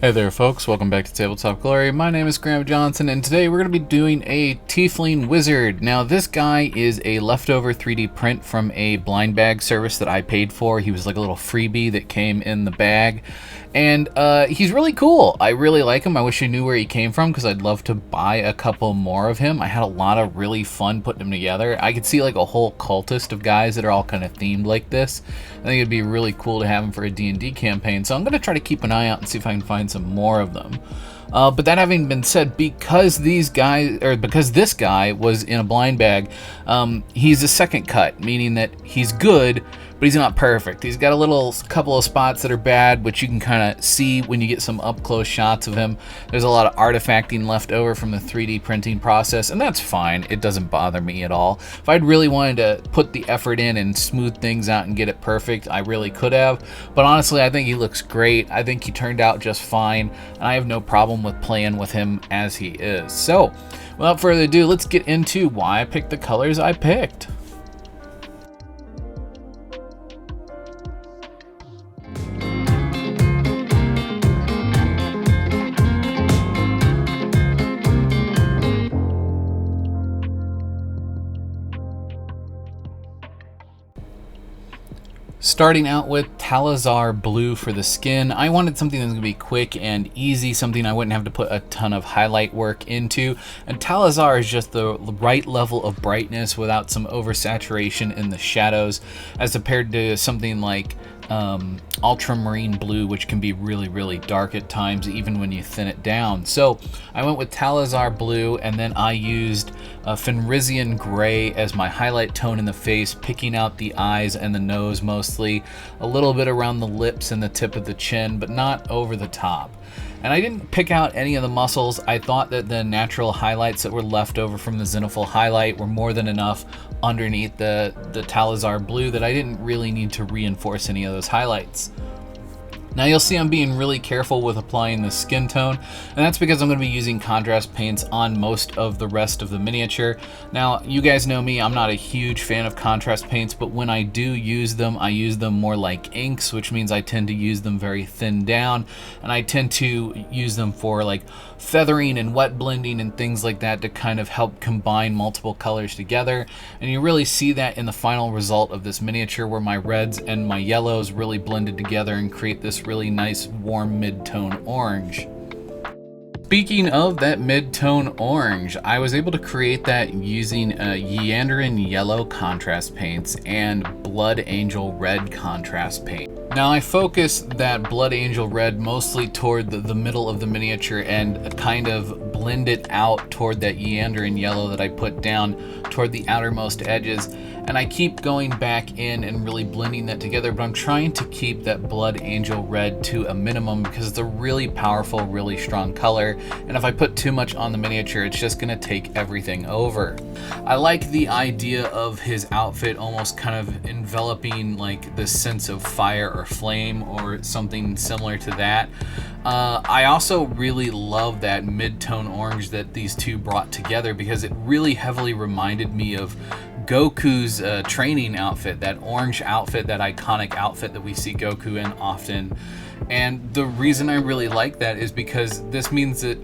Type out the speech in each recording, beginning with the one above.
Hey there folks, welcome back to Tabletop Glory. My name is Graham Johnson and today we're going to be doing a Tiefling Wizard. Now this guy is a leftover 3D print from a blind bag service that I paid for. He was like a little freebie that came in the bag. And he's really cool. I really like him. I wish I knew where he came from because I'd love to buy a couple more of him. I had a lot of really fun putting him together. I could see like a whole cultist of guys that are all kind of themed like this. I think it'd be really cool to have him for a D&D campaign. So I'm going to try to keep an eye out and see if I can find some more of them. But that having been said, because this guy was in a blind bag, he's a second cut, meaning that he's good, but he's not perfect. He's got a couple of spots that are bad, which you can kind of see when you get some up-close shots of him. There's a lot of artifacting left over from the 3D printing process, and that's fine. It doesn't bother me at all. If I'd really wanted to put the effort in and smooth things out and get it perfect, I really could have. But honestly, I think he looks great. I think he turned out just fine, and I have no problem with playing with him as he is. So, without further ado, let's get into why I picked the colors I picked. Starting out with Talazar Blue for the skin. I wanted something that's going to be quick and easy, something I wouldn't have to put a ton of highlight work into. And Talazar is just the right level of brightness without some oversaturation in the shadows, as compared to something like ultramarine blue, which can be really dark at times even when you thin it down. So I went with Talazar Blue, and then I used Fenrisian Gray as my highlight tone in the face, picking out the eyes and the nose mostly, a little bit around the lips and the tip of the chin, but not over the top. And I didn't pick out any of the muscles. I thought that the natural highlights that were left over from the Zenithal highlight were more than enough underneath the Talazar Blue that I didn't really need to reinforce any of those highlights. Now you'll see I'm being really careful with applying the skin tone, and that's because I'm going to be using contrast paints on most of the rest of the miniature. Now you guys know me, I'm not a huge fan of contrast paints, but when I do use them, I use them more like inks, which means I tend to use them very thin down, and I tend to use them for like feathering and wet blending and things like that to kind of help combine multiple colors together. And you really see that in the final result of this miniature, where my reds and my yellows really blended together and create this really nice warm mid-tone orange. Speaking of that mid-tone orange, I was able to create that using Yeandrin Yellow contrast paints and Blood Angel Red contrast paint. Now I focused that Blood Angel Red mostly toward the middle of the miniature and kind of blend it out toward that Yeandrin Yellow that I put down toward the outermost edges. And I keep going back in and really blending that together, but I'm trying to keep that Blood Angel Red to a minimum because it's a really powerful, really strong color. And if I put too much on the miniature, it's just gonna take everything over. I like the idea of his outfit almost kind of enveloping like this sense of fire or flame or something similar to that. I also really love that mid-tone orange that these two brought together because it really heavily reminded me of Goku's training outfit, that orange outfit, that iconic outfit that we see Goku in often. And the reason I really like that is because this means that,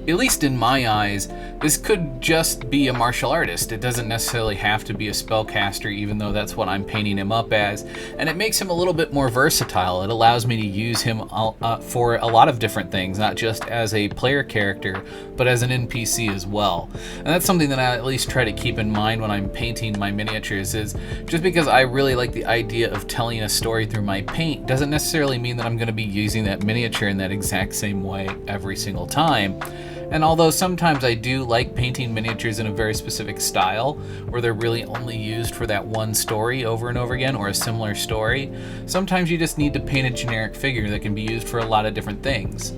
at least in my eyes, this could just be a martial artist. It doesn't necessarily have to be a spellcaster, even though that's what I'm painting him up as. And it makes him a little bit more versatile. It allows me to use him for a lot of different things, not just as a player character, but as an NPC as well. And that's something that I at least try to keep in mind when I'm painting my miniatures, is just because I really like the idea of telling a story through my paint doesn't necessarily mean that I'm going to be using that miniature in that exact same way every single time. And although sometimes I do like painting miniatures in a very specific style, where they're really only used for that one story over and over again, or a similar story, sometimes you just need to paint a generic figure that can be used for a lot of different things.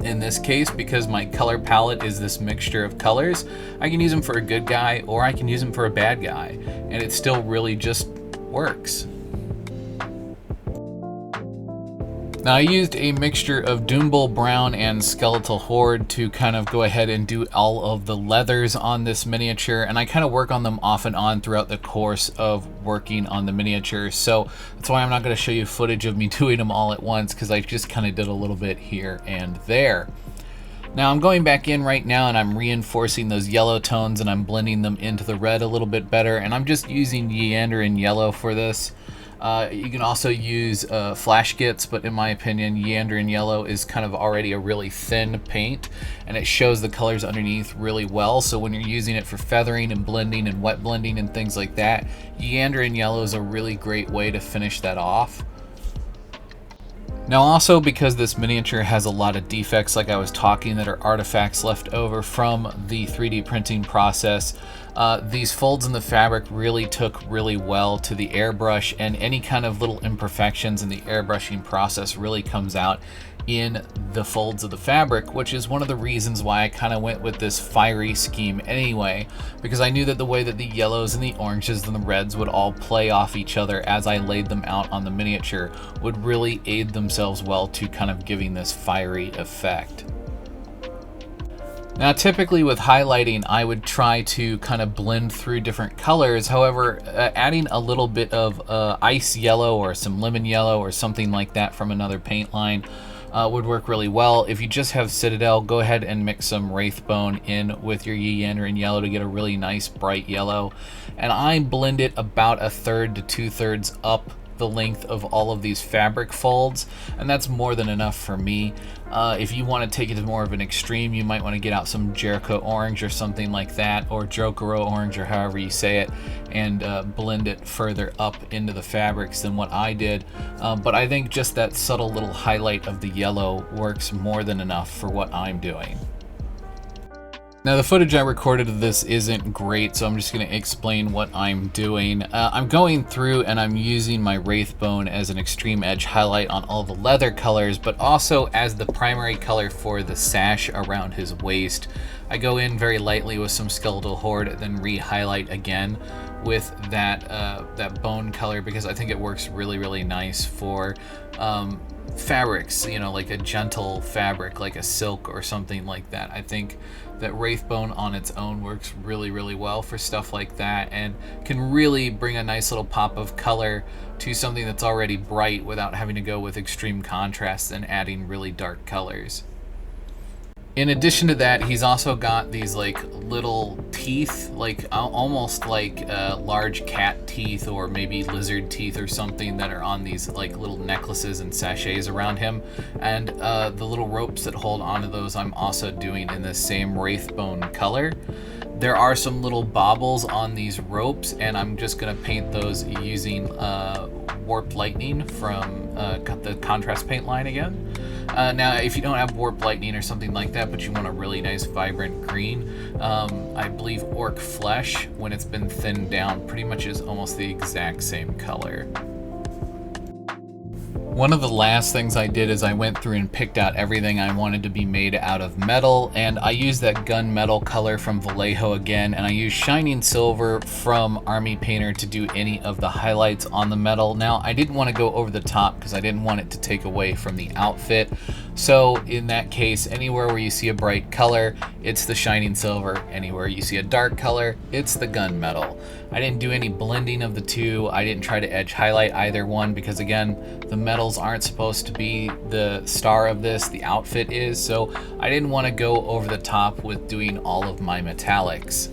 In this case, because my color palette is this mixture of colors, I can use them for a good guy or I can use them for a bad guy, and it still really just works. Now I used a mixture of Doombull Brown and Skeletal Horde to kind of go ahead and do all of the leathers on this miniature, and I kind of work on them off and on throughout the course of working on the miniature, so that's why I'm not going to show you footage of me doing them all at once, because I just kind of did a little bit here and there. Now I'm going back in right now and I'm reinforcing those yellow tones and I'm blending them into the red a little bit better, and I'm just using Yeander Yellow for this. You can also use Flash Gits, but in my opinion, Yeander Yellow is kind of already a really thin paint, and it shows the colors underneath really well. So when you're using it for feathering and blending and wet blending and things like that, Yeander Yellow is a really great way to finish that off. Now also, because this miniature has a lot of defects like I was talking that are artifacts left over from the 3D printing process, these folds in the fabric really took really well to the airbrush, and any kind of little imperfections in the airbrushing process really comes out in the folds of the fabric, which is one of the reasons why I kind of went with this fiery scheme anyway, because I knew that the way that the yellows and the oranges and the reds would all play off each other as I laid them out on the miniature would really aid themselves well to kind of giving this fiery effect. Now typically with highlighting, I would try to kind of blend through different colors. However, adding a little bit of ice yellow or some lemon yellow or something like that from another paint line would work really well. If you just have Citadel, go ahead and mix some Wraithbone in with your Yeander Yellow to get a really nice bright yellow. And I blend it about 1/3 to 2/3 up the length of all of these fabric folds, and that's more than enough for me. If you want to take it to more of an extreme, you might want to get out some Jericho orange or something like that, or Jokero orange, or however you say it, and blend it further up into the fabrics than what I did. But I think just that subtle little highlight of the yellow works more than enough for what I'm doing. Now the footage I recorded of this isn't great, so I'm just going to explain what I'm doing. I'm going through and I'm using my Wraithbone as an extreme edge highlight on all the leather colors, but also as the primary color for the sash around his waist. I go in very lightly with some Skeletal Horde, then re-highlight again with that bone color, because I think it works really nice for fabrics, you know, like a gentle fabric like a silk or something like that. I think that Wraithbone on its own works really well for stuff like that, and can really bring a nice little pop of color to something that's already bright without having to go with extreme contrasts and adding really dark colors. In addition to that, he's also got these like little teeth, like almost like large cat teeth or maybe lizard teeth or something, that are on these like little necklaces and sachets around him. And the little ropes that hold onto those I'm also doing in the same Wraithbone color. There are some little baubles on these ropes, and I'm just going to paint those using Warped Lightning from the contrast paint line again. Now, if you don't have Warped Lightning or something like that, but you want a really nice vibrant green, I believe Orc Flesh, when it's been thinned down, pretty much is almost the exact same color. One of the last things I did is I went through and picked out everything I wanted to be made out of metal, and I used that gunmetal color from Vallejo again, and I used Shining Silver from Army Painter to do any of the highlights on the metal. Now, I didn't want to go over the top because I didn't want it to take away from the outfit, so in that case, anywhere where you see a bright color, it's the Shining Silver. Anywhere you see a dark color, it's the gunmetal. I didn't do any blending of the two. I didn't try to edge highlight either one, because again, the metals aren't supposed to be the star of this, the outfit is, so I didn't want to go over the top with doing all of my metallics.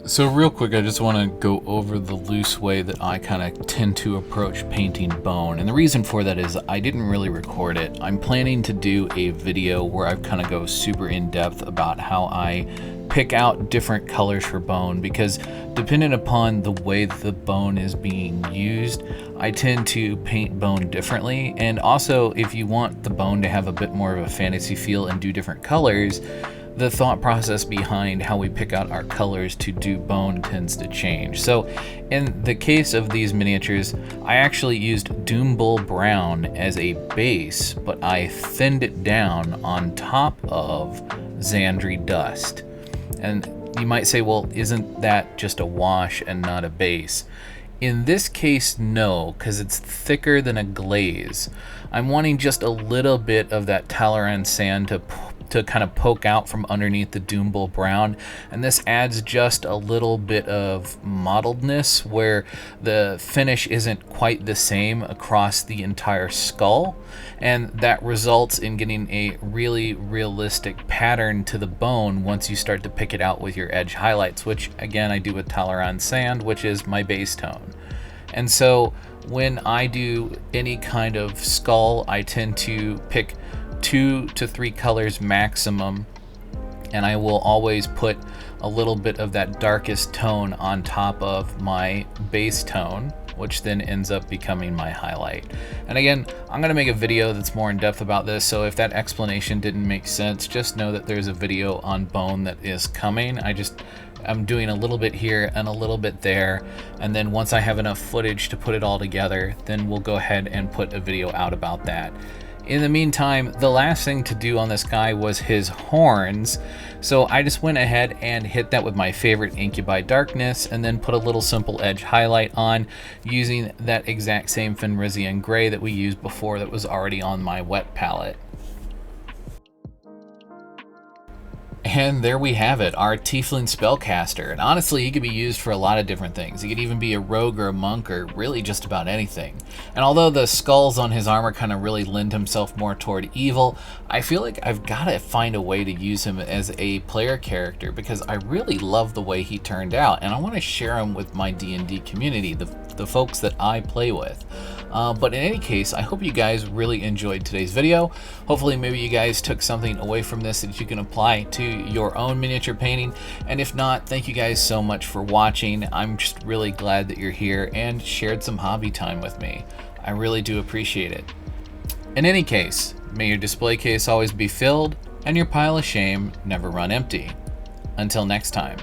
So real quick, I just want to go over the loose way that I kind of tend to approach painting bone. And the reason for that is I didn't really record it. I'm planning to do a video where I kind of go super in depth about how I pick out different colors for bone, because depending upon the way that the bone is being used, I tend to paint bone differently. And also, if you want the bone to have a bit more of a fantasy feel and do different colors, the thought process behind how we pick out our colors to do bone tends to change. So in the case of these miniatures, I actually used Doombull Brown as a base, but I thinned it down on top of Xandri Dust. And you might say, well, isn't that just a wash and not a base? In this case, no, because it's thicker than a glaze. I'm wanting just a little bit of that Talaran sand to kind of poke out from underneath the Doombull brown, and this adds just a little bit of mottledness where the finish isn't quite the same across the entire skull, and that results in getting a really realistic pattern to the bone once you start to pick it out with your edge highlights, which again I do with Talaran sand, which is my base tone. And so when I do any kind of skull, I tend to pick 2 to 3 colors maximum, and I will always put a little bit of that darkest tone on top of my base tone, which then ends up becoming my highlight. And again, I'm gonna make a video that's more in depth about this, so if that explanation didn't make sense, just know that there's a video on bone that is coming. I'm doing a little bit here and a little bit there, and then once I have enough footage to put it all together, then we'll go ahead and put a video out about that. In the meantime, the last thing to do on this guy was his horns, so I just went ahead and hit that with my favorite Incubi Darkness, and then put a little simple edge highlight on using that exact same Fenrisian gray that we used before that was already on my wet palette. And there we have it, our Tiefling Spellcaster. And honestly, he could be used for a lot of different things. He could even be a rogue or a monk or really just about anything. And although the skulls on his armor kind of really lend himself more toward evil, I feel like I've got to find a way to use him as a player character because I really love the way he turned out. And I want to share him with my D&D community, the folks that I play with. But in any case, I hope you guys really enjoyed today's video. Hopefully maybe you guys took something away from this that you can apply to your own miniature painting. And if not, thank you guys so much for watching. I'm just really glad that you're here and shared some hobby time with me. I really do appreciate it. In any case, may your display case always be filled and your pile of shame never run empty. Until next time.